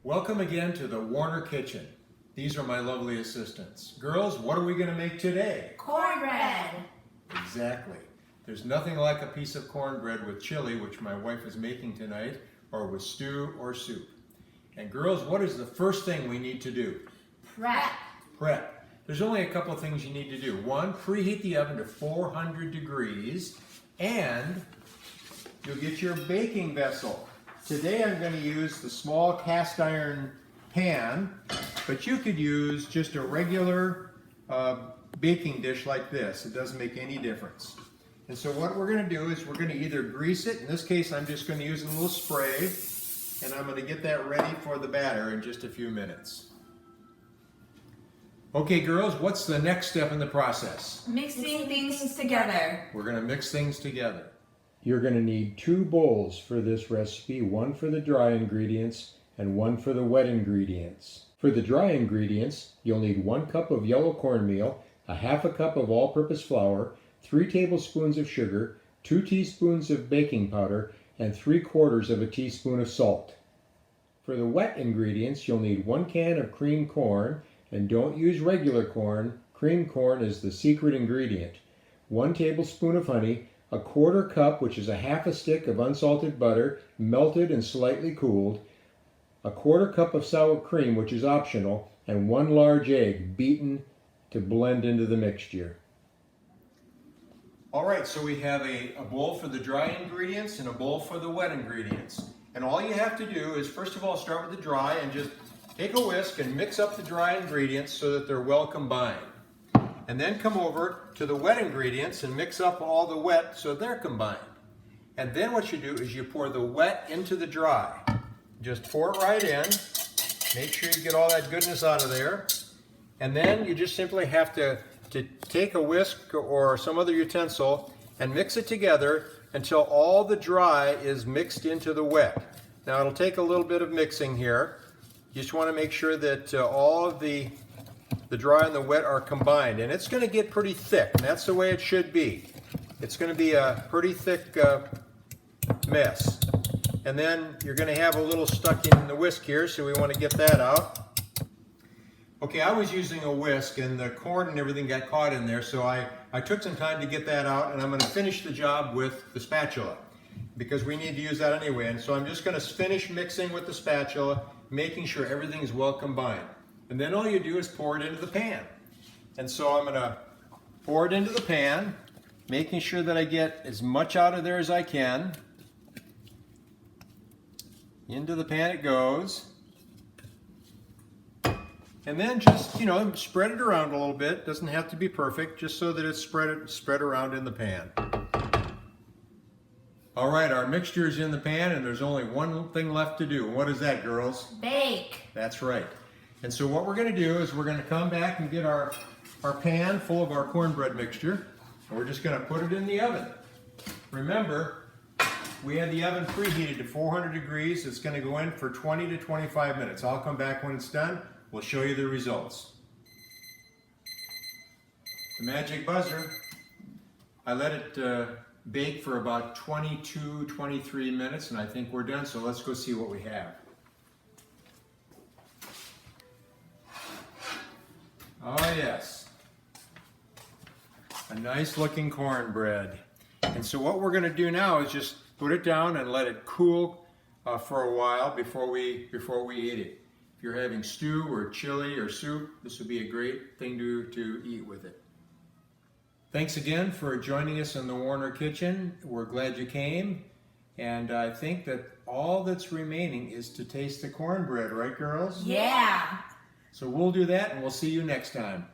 Welcome again to the Warner Kitchen. These are my lovely assistants. Girls, what are we going to make today? Cornbread. Exactly. There's nothing like a piece of cornbread with chili, which my wife is making tonight, or with stew or soup. And girls, what is the first thing we need to do? Prep. There's only a couple of things you need to do. One, preheat the oven to 400 degrees, and you'll get your baking vessel. Today I'm going to use the small cast iron pan, but you could use just a regular baking dish like this. It doesn't make any difference. And so what we're going to do is we're going to either grease it. In this case, I'm just going to use a little spray, and I'm going to get that ready for the batter in just a few minutes. Okay, girls, what's the next step in the process? Mixing things together. We're going to mix things together. You're going to need 2 bowls for this recipe, one for the dry ingredients and one for the wet ingredients. For the dry ingredients, you'll need 1 cup of yellow cornmeal, a half a cup of all-purpose flour, 3 tablespoons of sugar, 2 teaspoons of baking powder, and 3/4 of a teaspoon of salt. For the wet ingredients, you'll need 1 can of creamed corn, and don't use regular corn. Creamed corn is the secret ingredient. 1 tablespoon of honey, a 1/4 cup, which is a half a stick of unsalted butter, melted and slightly cooled, a 1/4 cup of sour cream, which is optional, and 1 large egg beaten to blend into the mixture. All right, so we have a bowl for the dry ingredients and a bowl for the wet ingredients. And all you have to do is, first of all, start with the dry and just take a whisk and mix up the dry ingredients so that they're well combined. And then come over to the wet ingredients and mix up all the wet so they're combined. And then what you do is you pour the wet into the dry. Just pour it right in. Make sure you get all that goodness out of there. And then you just simply have to take a whisk or some other utensil and mix it together until all the dry is mixed into the wet. Now it'll take a little bit of mixing here. You just want to make sure that all of the dry and the wet are combined, and it's going to get pretty thick, and that's the way it should be. It's going to be a pretty thick mess. And then you're going to have a little stuck in the whisk here, so we want to get that out. Okay, I was using a whisk, and the corn and everything got caught in there, so I took some time to get that out, and I'm going to finish the job with the spatula, because we need to use that anyway. And so I'm just going to finish mixing with the spatula, making sure everything is well combined. And then all you do is pour it into the pan. And so I'm going to pour it into the pan, making sure that I get as much out of there as I can. Into the pan it goes. And then just, spread it around a little bit. Doesn't have to be perfect, just so that it's spread around in the pan. All right, our mixture is in the pan, and there's only one thing left to do. What is that, girls? Bake. That's right. And so what we're going to do is we're going to come back and get our pan full of our cornbread mixture, and we're just going to put it in the oven. Remember, we had the oven preheated to 400 degrees. It's going to go in for 20 to 25 minutes. I'll come back when it's done. We'll show you the results. The magic buzzer. I let it bake for about 22, 23 minutes, and I think we're done, so let's go see what we have. Oh yes, a nice looking cornbread. And so what we're going to do now is just put it down and let it cool for a while before we eat it. If you're having stew or chili or soup, this would be a great thing to eat with it. Thanks again for joining us in the Warner Kitchen. We're glad you came, and I think that all that's remaining is to taste the cornbread, right, girls? Yeah. So we'll do that, and we'll see you next time.